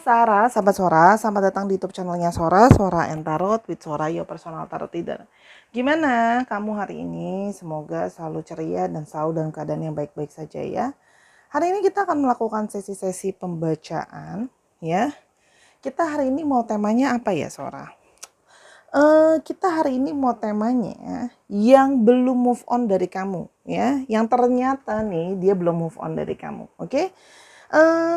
Sarah, sahabat Sora, selamat datang di YouTube channelnya Sora, Sora and Tarot with Sora, your personal tarot reader. Gimana kamu hari ini? Semoga selalu ceria dan selalu dalam keadaan yang baik-baik saja ya. Hari ini kita akan melakukan sesi-sesi pembacaan ya. Kita hari ini mau temanya apa ya Sora? Kita hari ini mau temanya yang belum move on dari kamu ya. Yang ternyata nih dia belum move on dari kamu, oke?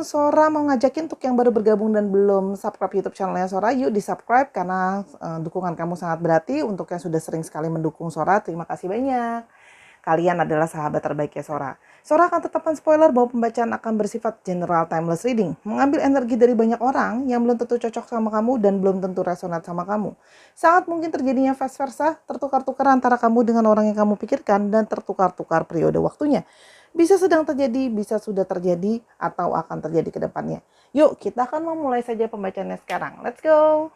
Sora mau ngajakin untuk yang baru bergabung dan belum subscribe YouTube channelnya Sora, yuk di subscribe karena dukungan kamu sangat berarti. Untuk yang sudah sering sekali mendukung Sora, terima kasih banyak. Kalian adalah sahabat terbaiknya Sora. Sora akan tetapkan spoiler bahwa pembacaan akan bersifat general timeless reading, mengambil energi dari banyak orang yang belum tentu cocok sama kamu dan belum tentu resonat sama kamu. Sangat mungkin terjadinya vice versa, tertukar-tukar antara kamu dengan orang yang kamu pikirkan dan tertukar-tukar periode waktunya. Bisa sedang terjadi, bisa sudah terjadi, atau akan terjadi ke depannya. Yuk, kita akan memulai saja pembacaannya sekarang. Let's go!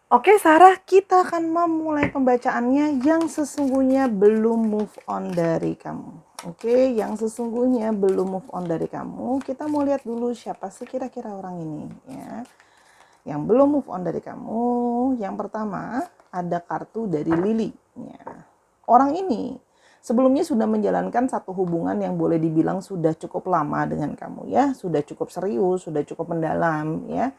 Oke Sarah, kita akan memulai pembacaannya yang sesungguhnya belum move on dari kamu. Oke, yang sesungguhnya belum move on dari kamu. Kita mau lihat dulu siapa sih kira-kira orang ini ya. Yang belum move on dari kamu. Yang pertama ada kartu dari Lily. Ya. Orang ini sebelumnya sudah menjalankan satu hubungan yang boleh dibilang sudah cukup lama dengan kamu ya. Sudah cukup serius, sudah cukup mendalam ya.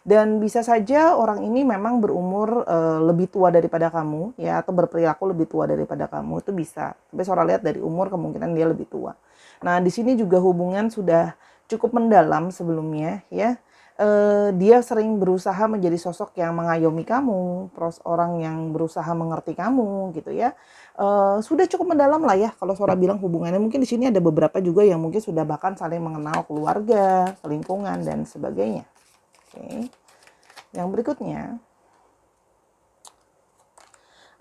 Dan bisa saja orang ini memang berumur lebih tua daripada kamu ya, atau berperilaku lebih tua daripada kamu, itu bisa. Tapi Sora lihat dari umur kemungkinan dia lebih tua. Nah di sini juga hubungan sudah cukup mendalam sebelumnya ya. Dia sering berusaha menjadi sosok yang mengayomi kamu, orang yang berusaha mengerti kamu gitu ya. Sudah cukup mendalam lah ya kalau Sora bilang hubungannya. Mungkin di sini ada beberapa juga yang mungkin sudah bahkan saling mengenal keluarga, lingkungan dan sebagainya. Oke. Yang berikutnya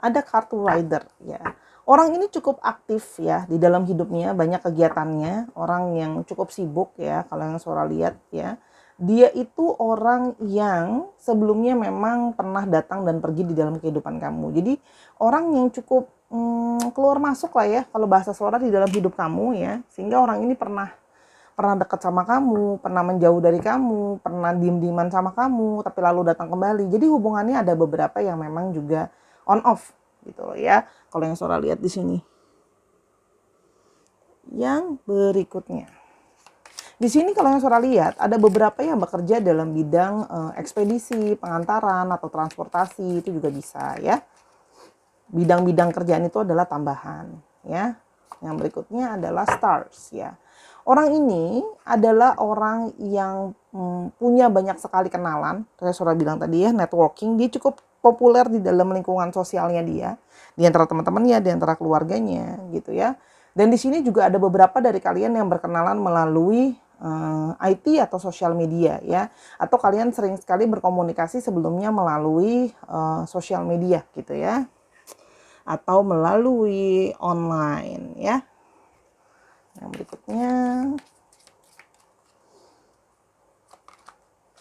ada kartu rider ya. Orang ini cukup aktif ya di dalam hidupnya, banyak kegiatannya, orang yang cukup sibuk ya kalau yang Sora lihat ya. Dia itu orang yang sebelumnya memang pernah datang dan pergi di dalam kehidupan kamu. Jadi orang yang cukup keluar masuk lah ya kalau bahasa Sora di dalam hidup kamu ya. Sehingga orang ini pernah dekat sama kamu, pernah menjauh dari kamu, pernah diem-dieman sama kamu, tapi lalu datang kembali. Jadi hubungannya ada beberapa yang memang juga on off gitu loh ya. Kalau yang Sora lihat di sini. Yang berikutnya. Di sini kalau yang Sora lihat ada beberapa yang bekerja dalam bidang ekspedisi, pengantaran atau transportasi, itu juga bisa ya. Bidang-bidang kerjaan itu adalah tambahan ya. Yang berikutnya adalah stars ya. Orang ini adalah orang yang punya banyak sekali kenalan. Saya sudah bilang tadi ya, networking. Dia cukup populer di dalam lingkungan sosialnya dia. Di antara teman-temannya, di antara keluarganya gitu ya. Dan di sini juga ada beberapa dari kalian yang berkenalan melalui IT atau sosial media ya. Atau kalian sering sekali berkomunikasi sebelumnya melalui sosial media gitu ya. Atau melalui online ya. Yang berikutnya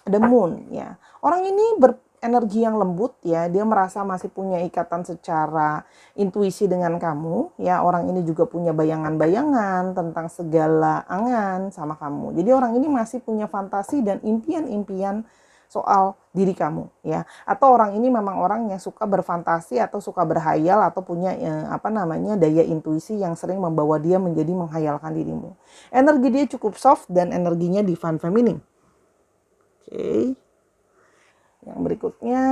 ada moon ya. Orang ini berenergi yang lembut ya. Dia merasa masih punya ikatan secara intuisi dengan kamu ya. Orang ini juga punya bayangan-bayangan tentang segala angan sama kamu. Jadi orang ini masih punya fantasi dan impian-impian soal diri kamu ya. Atau orang ini memang orang yang suka berfantasi atau suka berhayal atau punya daya intuisi yang sering membawa dia menjadi menghayalkan dirimu. Energi dia cukup soft dan energinya divine feminine. Oke. Yang berikutnya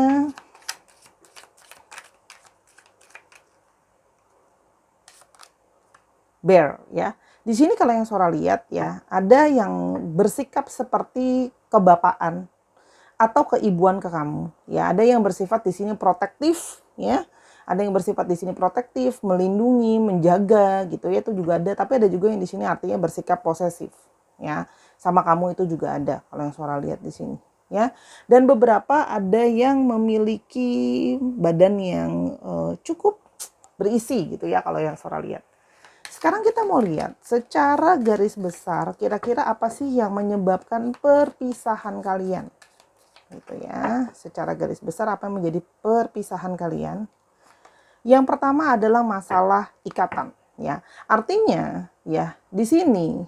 bear ya. Di sini kalau yang Sora lihat ya, ada yang bersikap seperti kebapaan atau keibuan ke kamu ya. Ada yang bersifat di sini protektif ya. Ada yang bersifat di sini protektif, melindungi, menjaga gitu ya, itu juga ada. Tapi ada juga yang di sini artinya bersikap posesif ya. Sama kamu itu juga ada kalau yang Sora lihat di sini ya. Dan beberapa ada yang memiliki badan yang cukup berisi gitu ya kalau yang Sora lihat. Sekarang kita mau lihat secara garis besar kira-kira apa sih yang menyebabkan perpisahan kalian. Gitu ya, secara garis besar apa yang menjadi perpisahan kalian. Yang pertama adalah masalah ikatan ya. Artinya ya, di sini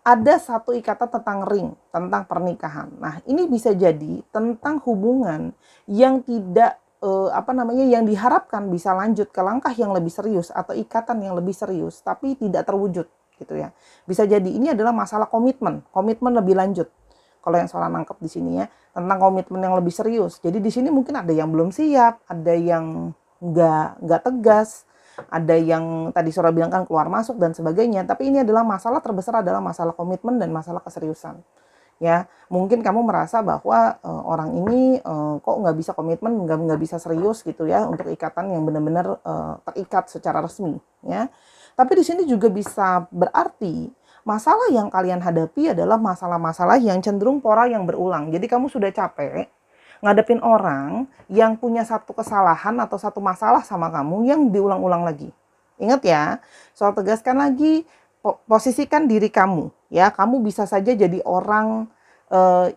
ada satu ikatan tentang ring, tentang pernikahan. Nah, ini bisa jadi tentang hubungan yang tidak yang diharapkan bisa lanjut ke langkah yang lebih serius atau ikatan yang lebih serius, tapi tidak terwujud gitu ya. Bisa jadi ini adalah masalah komitmen lebih lanjut. Kalau yang soal nangkep di sini ya, tentang komitmen yang lebih serius. Jadi di sini mungkin ada yang belum siap, ada yang nggak tegas, ada yang tadi Sora bilang kan keluar masuk dan sebagainya. Tapi ini adalah masalah terbesar adalah masalah komitmen dan masalah keseriusan. Ya, mungkin kamu merasa bahwa orang ini kok nggak bisa komitmen, nggak bisa serius gitu ya untuk ikatan yang benar-benar terikat secara resmi. Ya, tapi di sini juga bisa berarti masalah yang kalian hadapi adalah masalah-masalah yang cenderung pola yang berulang. Jadi kamu sudah capek ngadepin orang yang punya satu kesalahan atau satu masalah sama kamu yang diulang-ulang lagi. Ingat ya, soal tegaskan lagi, posisikan diri kamu. Ya, kamu bisa saja jadi orang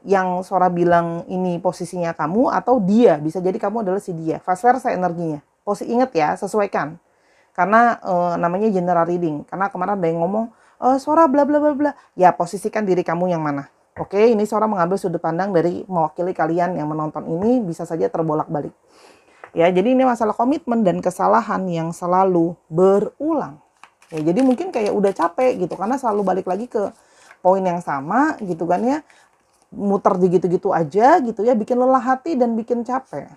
yang Sora bilang ini posisinya kamu, atau dia bisa jadi kamu adalah si dia. Vice versa energinya. Ingat ya, sesuaikan. Karena namanya general reading. Karena kemarin ada yang ngomong, Sora bla bla bla bla. Ya, posisikan diri kamu yang mana. Oke, ini Sora mengambil sudut pandang dari mewakili kalian yang menonton ini, bisa saja terbolak-balik. Ya, jadi ini masalah komitmen dan kesalahan yang selalu berulang. Ya, jadi mungkin kayak udah capek gitu karena selalu balik lagi ke poin yang sama gitu kan ya. Muter gitu-gitu aja gitu ya, bikin lelah hati dan bikin capek.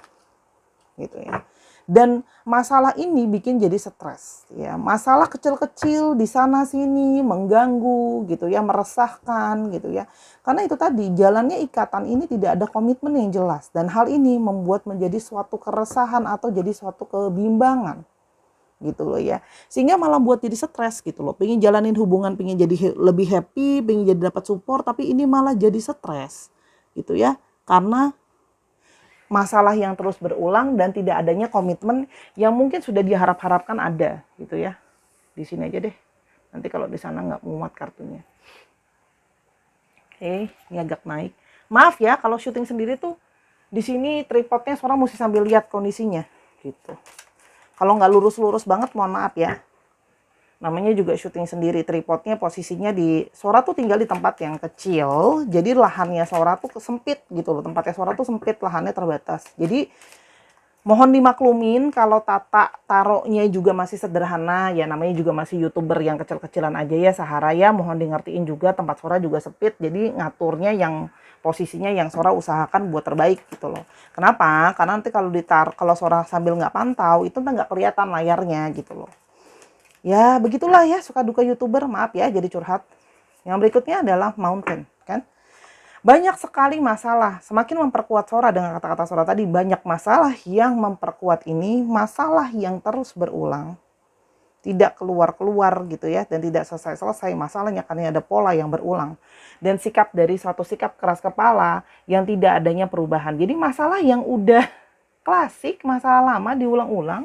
Gitu ya. Dan masalah ini bikin jadi stres ya. Masalah kecil-kecil di sana sini mengganggu gitu ya, meresahkan gitu ya. Karena itu tadi jalannya ikatan ini tidak ada komitmen yang jelas dan hal ini membuat menjadi suatu keresahan atau jadi suatu kebimbangan gitu loh ya. Sehingga malah buat jadi stres gitu loh. Pengen jalanin hubungan, pengen jadi lebih happy, pengen jadi dapat support, tapi ini malah jadi stres gitu ya. Karena masalah yang terus berulang dan tidak adanya komitmen yang mungkin sudah diharap-harapkan ada gitu ya. Di sini aja deh. Nanti kalau di sana nggak muat kartunya. Oke, ini agak naik. Maaf ya kalau syuting sendiri tuh di sini tripodnya Sora mesti sambil lihat kondisinya gitu. Kalau nggak lurus-lurus banget mohon maaf ya. Namanya juga syuting sendiri, tripodnya posisinya di Sora tuh tinggal di tempat yang kecil, jadi lahannya Sora tuh sempit gitu loh, tempatnya Sora tuh sempit, lahannya terbatas. Jadi mohon dimaklumin kalau tata taruhnya juga masih sederhana, ya namanya juga masih YouTuber yang kecil-kecilan aja ya, Sahara ya, mohon di ngertiin juga tempat Sora juga sempit, jadi ngaturnya yang posisinya yang Sora usahakan buat terbaik gitu loh. Kenapa? Karena nanti kalau Sora sambil nggak pantau, itu nggak kelihatan layarnya gitu loh. Ya begitulah ya suka duka YouTuber, maaf ya jadi curhat. Yang berikutnya adalah mountain kan. Banyak sekali masalah, semakin memperkuat Sora dengan kata-kata Sora tadi, banyak masalah yang memperkuat ini, masalah yang terus berulang. Tidak keluar-keluar gitu ya, dan tidak selesai-selesai masalahnya karena ada pola yang berulang. Dan sikap dari suatu sikap keras kepala yang tidak adanya perubahan. Jadi masalah yang udah klasik, masalah lama diulang-ulang,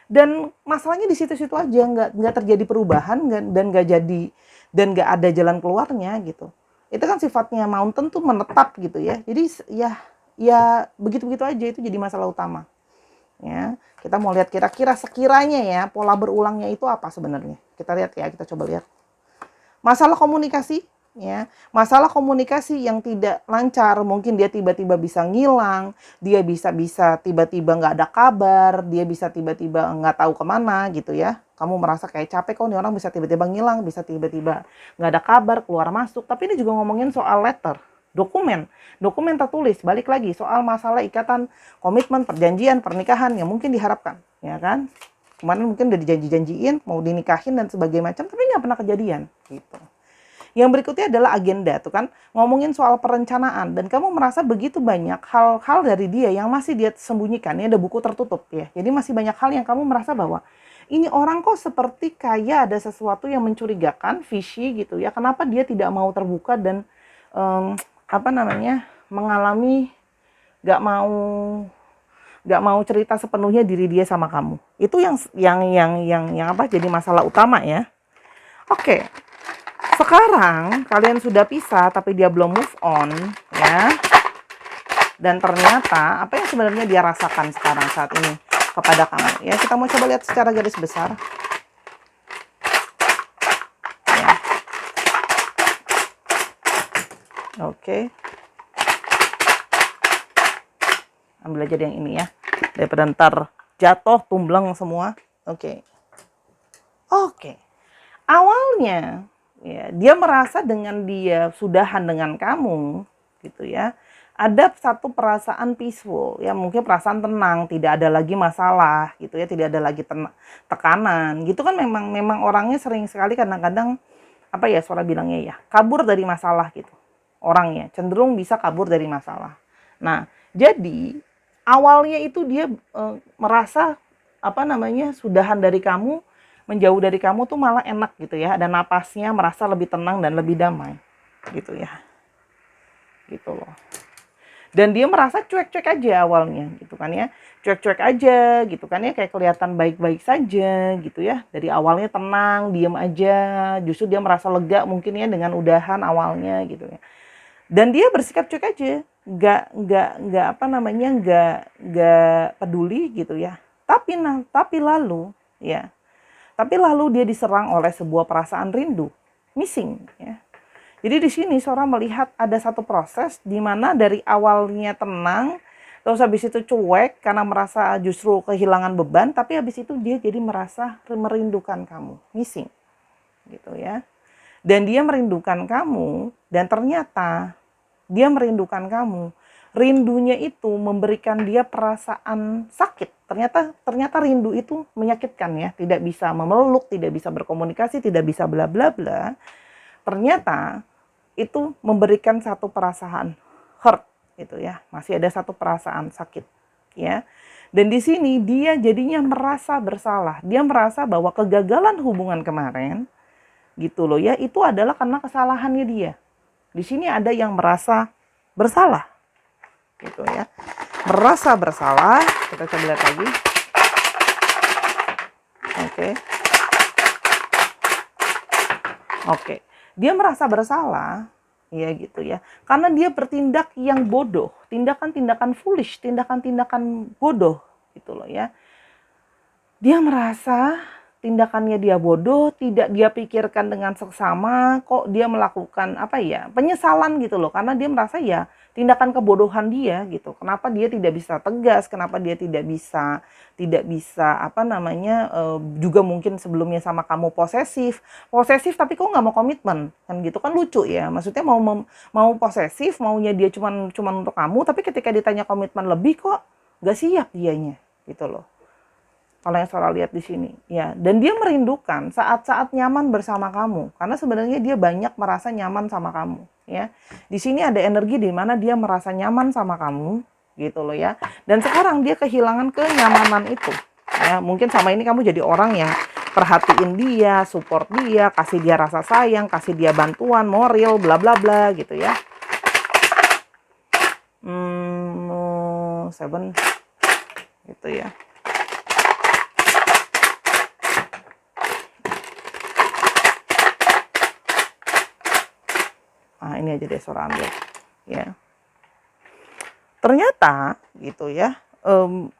dan masalahnya di situ-situ aja, nggak terjadi perubahan dan nggak ada jalan keluarnya gitu. Itu kan sifatnya mountain tuh menetap gitu ya. Jadi ya begitu-begitu aja, itu jadi masalah utama. Ya, kita mau lihat kira-kira sekiranya ya pola berulangnya itu apa sebenarnya. Kita lihat ya, kita coba lihat. Masalah komunikasi ya, masalah komunikasi yang tidak lancar, mungkin dia tiba-tiba bisa ngilang, dia bisa tiba-tiba nggak ada kabar, dia bisa tiba-tiba nggak tahu kemana gitu ya. Kamu merasa kayak capek kok nih orang bisa tiba-tiba ngilang, bisa tiba-tiba nggak ada kabar, keluar masuk. Tapi ini juga ngomongin soal letter, dokumen tertulis, balik lagi soal masalah ikatan, komitmen, perjanjian, pernikahan yang mungkin diharapkan, ya kan? Kemarin mungkin udah dijanji-janjiin mau dinikahin dan sebagainya macam, tapi nggak pernah kejadian gitu. Yang berikutnya adalah agenda tuh kan, ngomongin soal perencanaan dan kamu merasa begitu banyak hal-hal dari dia yang masih dia sembunyikan. Ini ada buku tertutup ya. Jadi masih banyak hal yang kamu merasa bahwa ini orang kok seperti kayak ada sesuatu yang mencurigakan, fishy gitu ya. Kenapa dia tidak mau terbuka dan mengalami nggak mau cerita sepenuhnya diri dia sama kamu. Itu yang jadi masalah utama ya. Oke. Sekarang kalian sudah pisah tapi dia belum move on ya. Dan ternyata apa yang sebenarnya dia rasakan sekarang saat ini kepada kamu ya. Kita mau coba lihat secara garis besar. Ya. Oke. Ambil aja yang ini ya. Daripada ntar jatuh, tumblang semua. Oke. Oke. Awalnya ya, dia merasa dengan dia sudahan dengan kamu gitu ya. Ada satu perasaan peaceful ya, mungkin perasaan tenang, tidak ada lagi masalah gitu ya, tidak ada lagi tekanan. Gitu kan memang orangnya sering sekali kadang-kadang apa ya suara bilangnya ya, kabur dari masalah gitu. Orangnya cenderung bisa kabur dari masalah. Nah, jadi awalnya itu dia merasa apa namanya sudahan dari kamu, menjauh dari kamu tuh malah enak gitu ya, dan napasnya merasa lebih tenang dan lebih damai gitu ya, gitu loh. Dan dia merasa cuek-cuek aja awalnya gitu kan ya, cuek-cuek aja gitu kan ya, kayak kelihatan baik-baik saja gitu ya, dari awalnya tenang diem aja, justru dia merasa lega mungkin ya dengan udahan awalnya gitu ya. Dan dia bersikap cuek aja, nggak apa namanya, nggak peduli gitu ya. Tapi lalu ya, tapi lalu dia diserang oleh sebuah perasaan rindu, missing ya. Jadi di sini seorang melihat ada satu proses di mana dari awalnya tenang, terus habis itu cuek karena merasa justru kehilangan beban, tapi habis itu dia jadi merasa merindukan kamu, missing gitu ya. Dan dia merindukan kamu, dan ternyata dia merindukan kamu. Rindunya itu memberikan dia perasaan sakit. Ternyata rindu itu menyakitkan ya, tidak bisa memeluk, tidak bisa berkomunikasi, tidak bisa bla bla bla. Ternyata itu memberikan satu perasaan hurt gitu ya. Masih ada satu perasaan sakit ya. Dan di sini dia jadinya merasa bersalah. Dia merasa bahwa kegagalan hubungan kemarin gitu loh ya, itu adalah karena kesalahannya dia. Di sini ada yang merasa bersalah gitu ya, merasa bersalah. Kita coba lihat lagi. Oke, dia merasa bersalah ya gitu ya, karena dia bertindak yang bodoh, tindakan-tindakan foolish, tindakan-tindakan bodoh gitu loh ya. Dia merasa tindakannya dia bodoh, tidak dia pikirkan dengan seksama, kok dia melakukan apa ya, penyesalan gitu loh, karena dia merasa ya tindakan kebodohan dia gitu. Kenapa dia tidak bisa tegas, kenapa dia tidak bisa apa namanya, juga mungkin sebelumnya sama kamu posesif tapi kok nggak mau komitmen, kan gitu kan lucu ya. Maksudnya mau posesif, maunya dia cuman untuk kamu, tapi ketika ditanya komitmen lebih kok nggak siap dianya gitu loh. Kalau yang Sarah lihat di sini, ya. Dan dia merindukan saat-saat nyaman bersama kamu, karena sebenarnya dia banyak merasa nyaman sama kamu, ya. Di sini ada energi di mana dia merasa nyaman sama kamu, gitu loh ya. Dan sekarang dia kehilangan kenyamanan itu, ya. Mungkin sama ini kamu jadi orang yang perhatiin dia, support dia, kasih dia rasa sayang, kasih dia bantuan, moral, bla bla bla, gitu ya. Seven, gitu ya. Nah, ini aja deh Sora ambil ya. Ternyata gitu ya,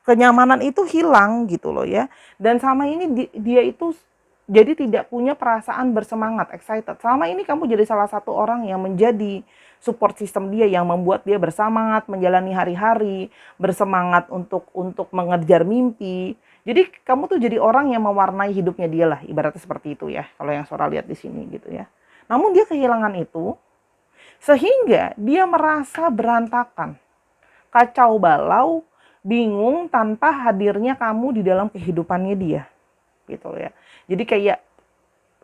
kenyamanan itu hilang gitu loh ya. Dan sama ini dia itu jadi tidak punya perasaan bersemangat, excited. Selama ini kamu jadi salah satu orang yang menjadi support system dia, yang membuat dia bersemangat menjalani hari-hari, bersemangat untuk mengejar mimpi. Jadi kamu tuh jadi orang yang mewarnai hidupnya dia lah, ibaratnya seperti itu ya. Kalau yang Sora lihat di sini gitu ya. Namun dia kehilangan itu, sehingga dia merasa berantakan, kacau balau, bingung tanpa hadirnya kamu di dalam kehidupannya dia. Gitu ya. Jadi kayak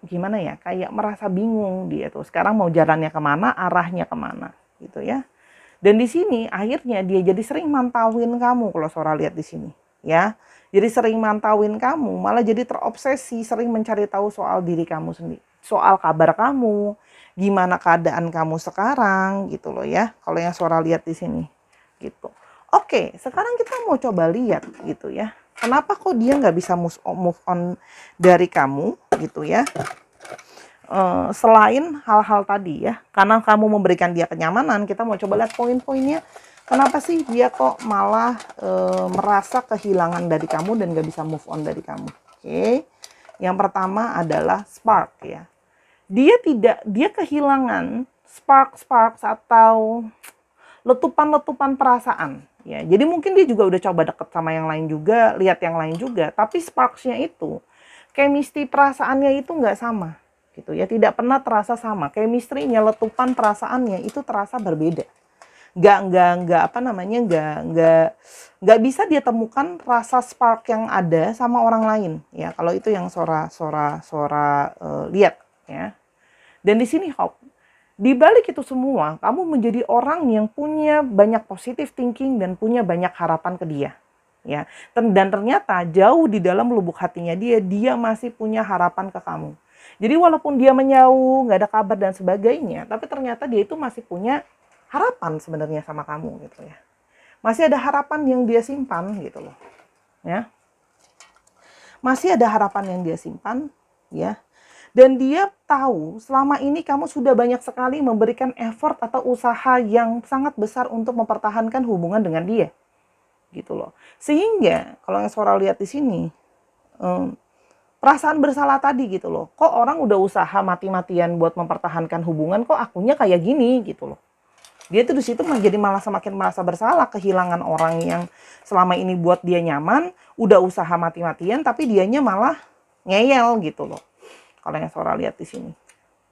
gimana ya? Kayak merasa bingung dia tuh. Sekarang mau jalannya kemana, arahnya kemana, gitu ya. Dan di sini akhirnya dia jadi sering mantauin kamu kalau Sora lihat di sini, ya. Jadi sering mantauin kamu, malah jadi terobsesi, sering mencari tahu soal diri kamu sendiri, soal kabar kamu, gimana keadaan kamu sekarang, gitu loh ya. Kalau yang Sora lihat di sini, gitu. Oke, sekarang kita mau coba lihat, gitu ya. Kenapa kok dia nggak bisa move on dari kamu, gitu ya? Selain hal-hal tadi ya, karena kamu memberikan dia kenyamanan, kita mau coba lihat poin-poinnya. Kenapa sih dia kok malah merasa kehilangan dari kamu dan gak bisa move on dari kamu? Oke, yang pertama adalah spark ya. Dia kehilangan sparks atau letupan-letupan perasaan. Ya, jadi mungkin dia juga udah coba deket sama yang lain juga, lihat yang lain juga, tapi sparks-nya itu, chemistry perasaannya itu nggak sama, gitu ya, tidak pernah terasa sama. Chemistry-nya, letupan perasaannya itu terasa berbeda. Nggak apa namanya, nggak bisa dia temukan rasa spark yang ada sama orang lain. Ya, kalau itu yang Sora lihat, ya. Dan di sini Hope, di balik itu semua, kamu menjadi orang yang punya banyak positive thinking dan punya banyak harapan ke dia. Ya, dan ternyata jauh di dalam lubuk hatinya dia masih punya harapan ke kamu. Jadi walaupun dia menjauh, nggak ada kabar dan sebagainya, tapi ternyata dia itu masih punya harapan sebenarnya sama kamu gitu ya. Masih ada harapan yang dia simpan gitu loh. Ya. Masih ada harapan yang dia simpan, ya. Dan dia tahu selama ini kamu sudah banyak sekali memberikan effort atau usaha yang sangat besar untuk mempertahankan hubungan dengan dia. Gitu loh. Sehingga kalau yang Sora lihat di sini, perasaan bersalah tadi gitu loh. Kok orang udah usaha mati-matian buat mempertahankan hubungan, kok akunya kayak gini gitu loh. Dia tuh di situ menjadi malah semakin merasa bersalah, kehilangan orang yang selama ini buat dia nyaman, udah usaha mati-matian tapi dianya malah ngeyel gitu loh. Kalau yang Sora lihat di sini,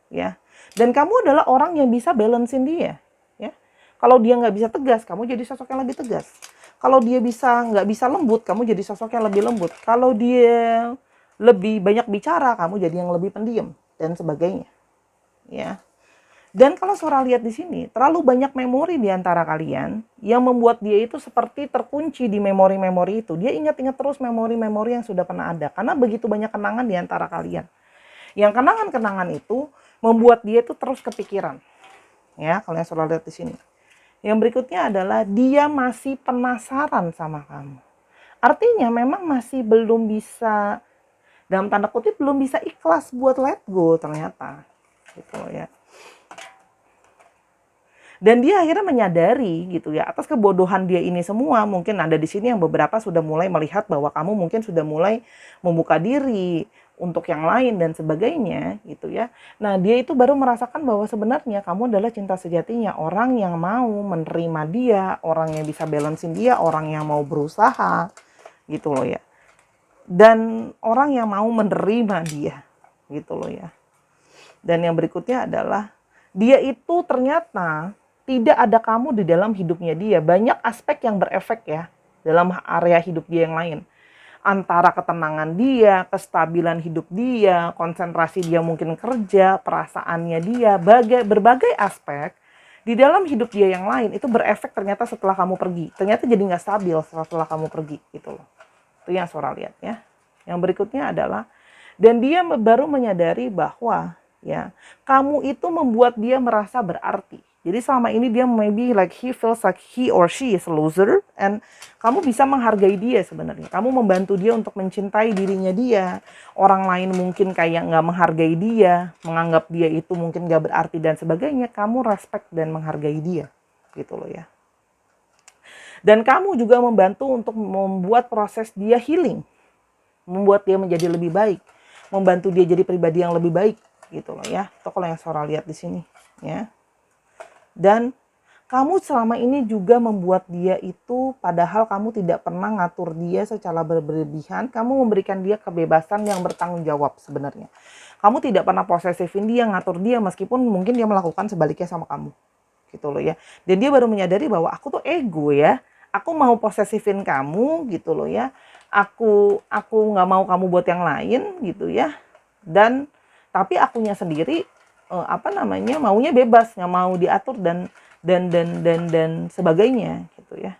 ya. Dan kamu adalah orang yang bisa balancein dia, ya. Kalau dia nggak bisa tegas, kamu jadi sosok yang lebih tegas. Kalau dia nggak bisa lembut, kamu jadi sosok yang lebih lembut. Kalau dia lebih banyak bicara, kamu jadi yang lebih pendiam dan sebagainya, ya. Dan kalau Sora lihat di sini, terlalu banyak memori di antara kalian yang membuat dia itu seperti terkunci di memori-memori itu. Dia ingat-ingat terus memori-memori yang sudah pernah ada, karena begitu banyak kenangan di antara kalian. Yang kenangan-kenangan itu membuat dia itu terus kepikiran. Ya, kalau yang Sora lihat di sini. Yang berikutnya adalah dia masih penasaran sama kamu. Artinya memang masih belum bisa, dalam tanda kutip belum bisa ikhlas buat let go ternyata. Gitu ya. Dan dia akhirnya menyadari gitu ya, atas kebodohan dia ini semua, mungkin ada di sini yang beberapa sudah mulai melihat bahwa kamu mungkin sudah mulai membuka diri untuk yang lain dan sebagainya gitu ya. Nah, dia itu baru merasakan bahwa sebenarnya kamu adalah cinta sejatinya, orang yang mau menerima dia, orang yang bisa balancein dia, orang yang mau berusaha gitu loh ya. Dan orang yang mau menerima dia gitu loh ya. Dan yang berikutnya adalah dia itu ternyata tidak ada kamu di dalam hidupnya dia. Banyak aspek yang berefek ya dalam area hidup dia yang lain. Antara ketenangan dia, kestabilan hidup dia, konsentrasi dia mungkin kerja, perasaannya dia, berbagai aspek di dalam hidup dia yang lain itu berefek ternyata setelah kamu pergi. Ternyata jadi nggak stabil setelah kamu pergi gitu loh. Itu yang Sora lihat ya. Yang berikutnya adalah, dan dia baru menyadari bahwa ya, kamu itu membuat dia merasa berarti. Jadi selama ini dia maybe like he feels like he or she is a loser, and kamu bisa menghargai dia sebenarnya. Kamu membantu dia untuk mencintai dirinya dia. Orang lain mungkin kayak nggak menghargai dia, menganggap dia itu mungkin nggak berarti dan sebagainya. Kamu respect dan menghargai dia, gitu loh ya. Dan kamu juga membantu untuk membuat proses dia healing, membuat dia menjadi lebih baik, membantu dia jadi pribadi yang lebih baik. Gitu loh ya. Itu kalau yang Sora lihat di sini ya. Dan kamu selama ini juga membuat dia itu, padahal kamu tidak pernah ngatur dia secara berlebihan, kamu memberikan dia kebebasan yang bertanggung jawab sebenarnya. Kamu tidak pernah posesifin dia, ngatur dia, meskipun mungkin dia melakukan sebaliknya sama kamu. Gitu loh ya. Dan dia baru menyadari bahwa aku tuh ego ya. Aku mau posesifin kamu gitu loh ya. Aku nggak mau kamu buat yang lain gitu ya. Dan tapi akunya sendiri maunya bebas, nggak mau diatur dan sebagainya gitu ya.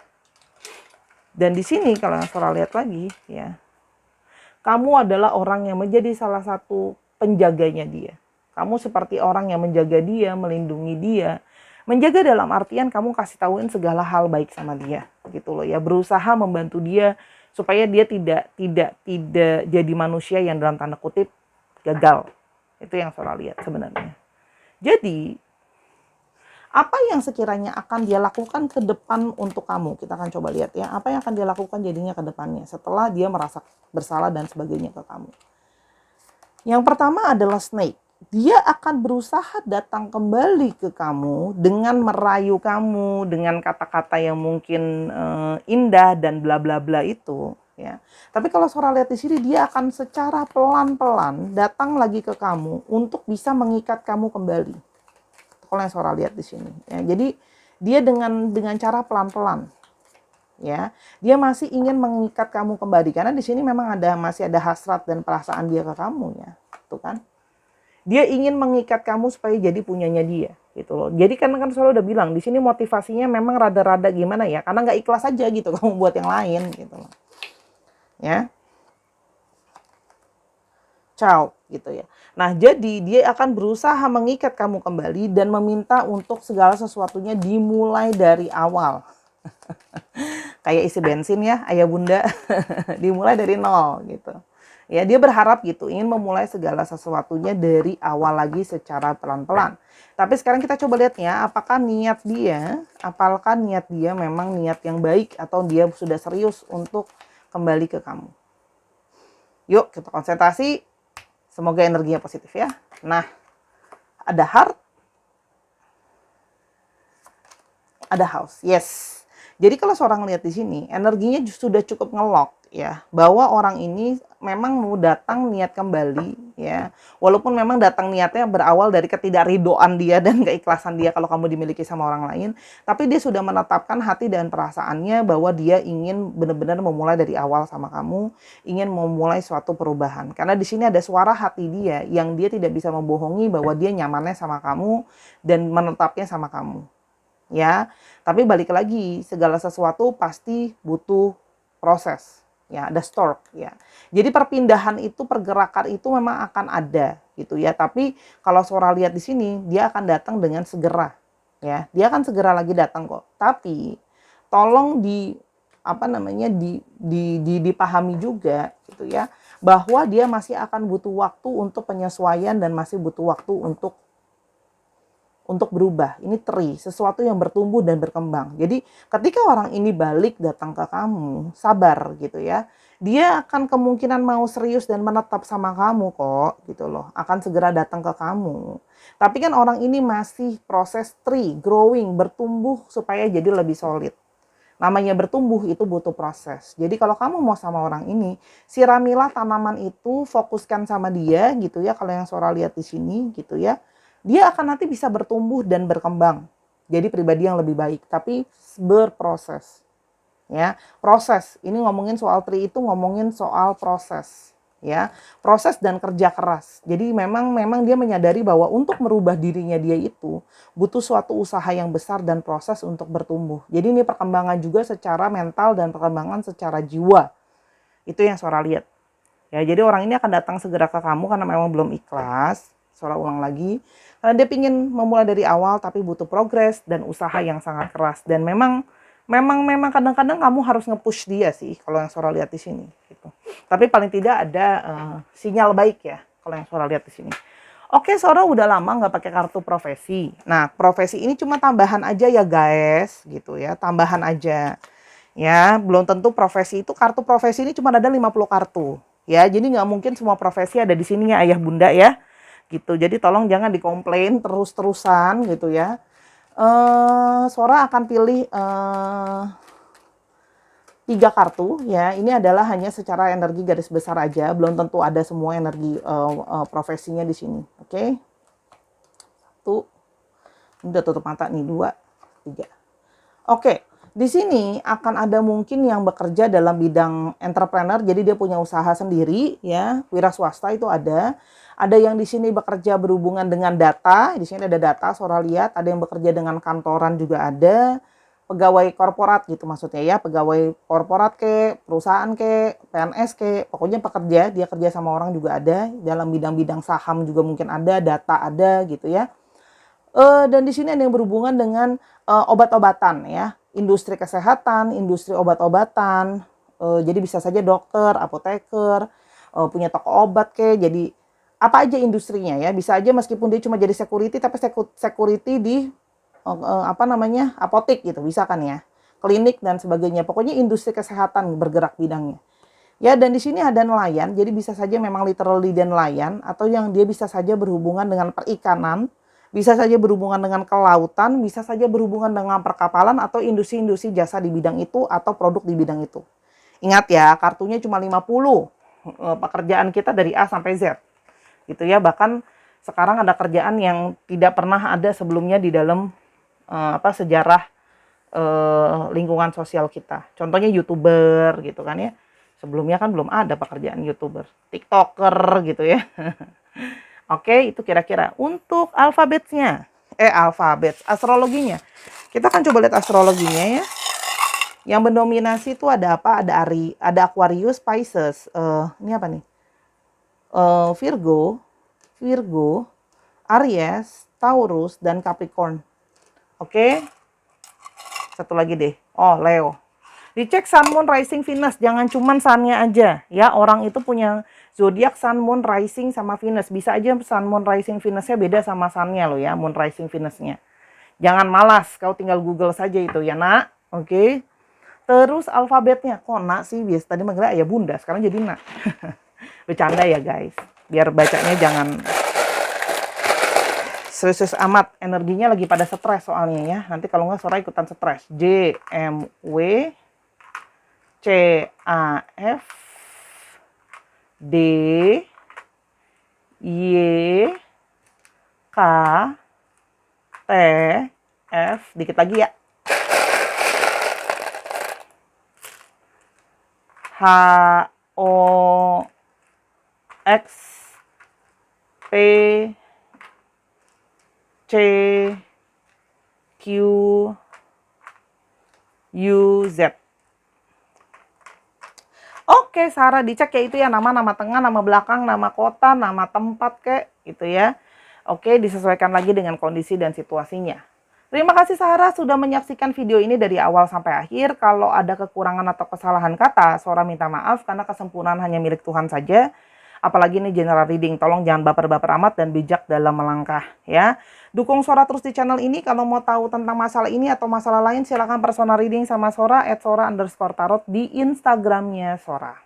Dan di sini kalau yang Sora lihat lagi ya, kamu adalah orang yang menjadi salah satu penjaganya dia. Kamu seperti orang yang menjaga dia, melindungi dia. Menjaga dalam artian kamu kasih tahuin segala hal baik sama dia gitu loh ya, berusaha membantu dia supaya dia tidak jadi manusia yang dalam tanda kutip gagal. Itu yang Sora lihat sebenarnya. Jadi, apa yang sekiranya akan dia lakukan ke depan untuk kamu? Kita akan coba lihat ya, apa yang akan dia lakukan jadinya ke depannya setelah dia merasa bersalah dan sebagainya ke kamu. Yang pertama adalah snake. dia akan berusaha datang kembali ke kamu dengan merayu kamu dengan kata-kata yang mungkin indah dan bla bla bla itu, ya. Tapi kalau Sora lihat di sini, dia akan secara pelan-pelan datang lagi ke kamu untuk bisa mengikat kamu kembali. Kalau yang Sora lihat di sini, ya. Jadi dia dengan cara pelan-pelan, ya. Dia masih ingin mengikat kamu kembali karena di sini memang masih ada hasrat dan perasaan dia ke kamu, ya. Tuh kan? Dia ingin mengikat kamu supaya jadi punyanya dia, gitu loh. Jadi kan selalu udah bilang di sini motivasinya memang rada-rada gimana ya, karena nggak ikhlas aja gitu kamu buat yang lain, gitu loh, ya. Ciao, gitu ya. Nah, jadi dia akan berusaha mengikat kamu kembali dan meminta untuk segala sesuatunya dimulai dari awal. Kayak isi bensin ya, ayah bunda, dimulai dari nol gitu. Ya, dia berharap gitu, ingin memulai segala sesuatunya dari awal lagi secara pelan-pelan. Tapi sekarang kita coba lihat ya, apakah niat dia memang niat yang baik atau dia sudah serius untuk kembali ke kamu. Yuk, kita konsentrasi. Semoga energinya positif ya. Nah, ada heart, ada house. Yes. Jadi kalau seorang lihat di sini, energinya sudah cukup ngelok ya, bahwa orang ini memang mau datang niat kembali ya. Walaupun memang datang niatnya berawal dari ketidakridoan dia dan keikhlasan dia kalau kamu dimiliki sama orang lain, tapi dia sudah menetapkan hati dan perasaannya bahwa dia ingin benar-benar memulai dari awal sama kamu, ingin memulai suatu perubahan. Karena di sini ada suara hati dia yang dia tidak bisa membohongi bahwa dia nyamannya sama kamu dan menetapnya sama kamu. Ya, tapi balik lagi, segala sesuatu pasti butuh proses, ya, ada stork, ya. Jadi perpindahan itu, pergerakan itu memang akan ada, gitu ya. Tapi kalau Sora lihat di sini, dia akan datang dengan segera, ya. Dia akan segera lagi datang kok. Tapi tolong dipahami juga, gitu ya, bahwa dia masih akan butuh waktu untuk penyesuaian dan masih butuh waktu untuk berubah. Ini sesuatu yang bertumbuh dan berkembang. Jadi ketika orang ini balik datang ke kamu, sabar gitu ya. Dia akan kemungkinan mau serius dan menetap sama kamu kok, gitu loh. Akan segera datang ke kamu. Tapi kan orang ini masih proses growing, bertumbuh supaya jadi lebih solid. Namanya bertumbuh itu butuh proses. Jadi kalau kamu mau sama orang ini, siramilah tanaman itu, fokuskan sama dia gitu ya. Kalau yang Sora lihat di sini gitu ya, dia akan nanti bisa bertumbuh dan berkembang. Jadi pribadi yang lebih baik, tapi berproses. Ya, proses. Ini ngomongin soal itu ngomongin soal proses. Ya, proses dan kerja keras. Jadi memang dia menyadari bahwa untuk merubah dirinya dia itu butuh suatu usaha yang besar dan proses untuk bertumbuh. Jadi ini perkembangan juga secara mental dan perkembangan secara jiwa. Itu yang Sora lihat. Ya, jadi orang ini akan datang segera ke kamu karena memang belum ikhlas. Sora ulang lagi. Karena dia ingin memulai dari awal tapi butuh progres dan usaha yang sangat keras. Dan memang kadang-kadang kamu harus nge-push dia sih kalau yang Sora lihat di sini gitu. Tapi paling tidak ada sinyal baik ya kalau yang Sora lihat di sini. Oke, Sora udah lama nggak pakai kartu profesi. Nah, profesi ini cuma tambahan aja ya guys, gitu ya, tambahan aja. Ya, belum tentu profesi itu, kartu profesi ini cuma ada 50 kartu. Ya, jadi nggak mungkin semua profesi ada di sini ya ayah bunda ya. Gitu. Jadi tolong jangan dikomplain terus-terusan gitu ya. Sora akan pilih 3 kartu ya. Ini adalah hanya secara energi garis besar aja, belum tentu ada semua energi profesinya di sini. Oke. 1. Ini udah tutup mata nih, 2, 3. Oke. Di sini akan ada mungkin yang bekerja dalam bidang entrepreneur, jadi dia punya usaha sendiri ya, wira swasta itu ada. Ada yang di sini bekerja berhubungan dengan data, di sini ada data Sora lihat, ada yang bekerja dengan kantoran juga ada. Pegawai korporat gitu maksudnya ya, pegawai korporat ke, perusahaan ke, PNS ke, pokoknya pekerja, dia kerja sama orang juga ada, dalam bidang-bidang saham juga mungkin ada, data ada gitu ya. Dan di sini ada yang berhubungan dengan obat-obatan ya, industri kesehatan, industri obat-obatan. Jadi bisa saja dokter, apoteker, punya toko obat jadi apa aja industrinya ya. Bisa aja meskipun dia cuma jadi security, tapi security di apotek gitu, bisa kan ya, klinik dan sebagainya. Pokoknya industri kesehatan bergerak bidangnya. Ya, dan di sini ada nelayan, jadi bisa saja memang literally dia nelayan, atau yang dia bisa saja berhubungan dengan perikanan, bisa saja berhubungan dengan kelautan, bisa saja berhubungan dengan perkapalan, atau industri-industri jasa di bidang itu, atau produk di bidang itu. Ingat ya, kartunya cuma 50, pekerjaan kita dari A sampai Z. Gitu ya, bahkan sekarang ada kerjaan yang tidak pernah ada sebelumnya di dalam sejarah lingkungan sosial kita. Contohnya YouTuber gitu kan ya. Sebelumnya kan belum ada pekerjaan YouTuber, TikToker gitu ya. Oke, itu kira-kira untuk alfabetnya. Alfabet, astrologinya. Kita kan coba lihat astrologinya ya. Yang mendominasi itu ada apa? Ada Aquarius, Pisces. Ini apa nih? Virgo, Aries, Taurus, dan Capricorn. Oke. Satu lagi deh. Oh, Leo. Dicek Sun, Moon, Rising, Venus. Jangan cuman Sun-nya aja. Ya, orang itu punya zodiak Sun, Moon, Rising, sama Venus. Bisa aja Sun, Moon, Rising, Venus-nya beda sama Sun-nya loh ya. Moon, Rising, Venus-nya. Jangan malas. Kau tinggal Google saja itu ya nak. Oke. Terus alfabetnya. Kok nak sih? Biasa tadi manggilnya ayah bunda. Sekarang jadi nak. Bercanda ya guys. Biar bacanya jangan serius amat. Energinya lagi pada stres soalnya ya. Nanti kalau nggak Sora ikutan stres. J, M, W, C, A, F, D, Y, K, T, F, dikit lagi ya. H, O, X, P, C, Q, U, Z. Oke, Sarah dicek ya itu ya nama tengah, nama belakang, nama kota, nama tempat kek gitu ya. Oke, disesuaikan lagi dengan kondisi dan situasinya. Terima kasih Sarah sudah menyaksikan video ini dari awal sampai akhir. Kalau ada kekurangan atau kesalahan kata, Sora minta maaf karena kesempurnaan hanya milik Tuhan saja. Apalagi ini general reading, tolong jangan baper-baper amat dan bijak dalam melangkah ya. Dukung Sora terus di channel ini. Kalau mau tahu tentang masalah ini atau masalah lain, silahkan personal reading sama Sora @sora_tarot di Instagramnya Sora.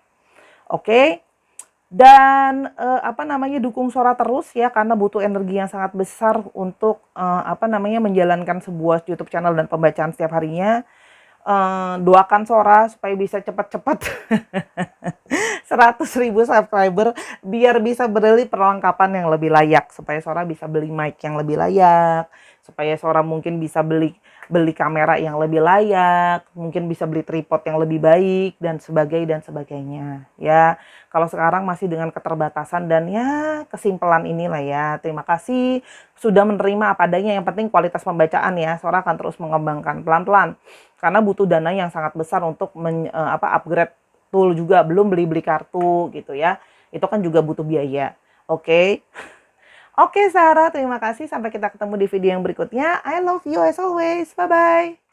Oke. Dan dukung Sora terus ya karena butuh energi yang sangat besar untuk menjalankan sebuah YouTube channel dan pembacaan setiap harinya. Doakan Sora supaya bisa cepat-cepat 100.000 subscriber biar bisa beli perlengkapan yang lebih layak, supaya Sora bisa beli mic yang lebih layak, supaya Sora mungkin bisa beli kamera yang lebih layak, mungkin bisa beli tripod yang lebih baik dan sebagainya ya. Kalau sekarang masih dengan keterbatasan dan ya kesimpulan inilah ya. Terima kasih sudah menerima apa adanya, yang penting kualitas pembacaan ya. Sora akan terus mengembangkan pelan-pelan karena butuh dana yang sangat besar untuk upgrade tool juga, belum beli kartu gitu ya. Itu kan juga butuh biaya. Oke. Oke Sarah, terima kasih. Sampai kita ketemu di video yang berikutnya. I love you as always. Bye-bye.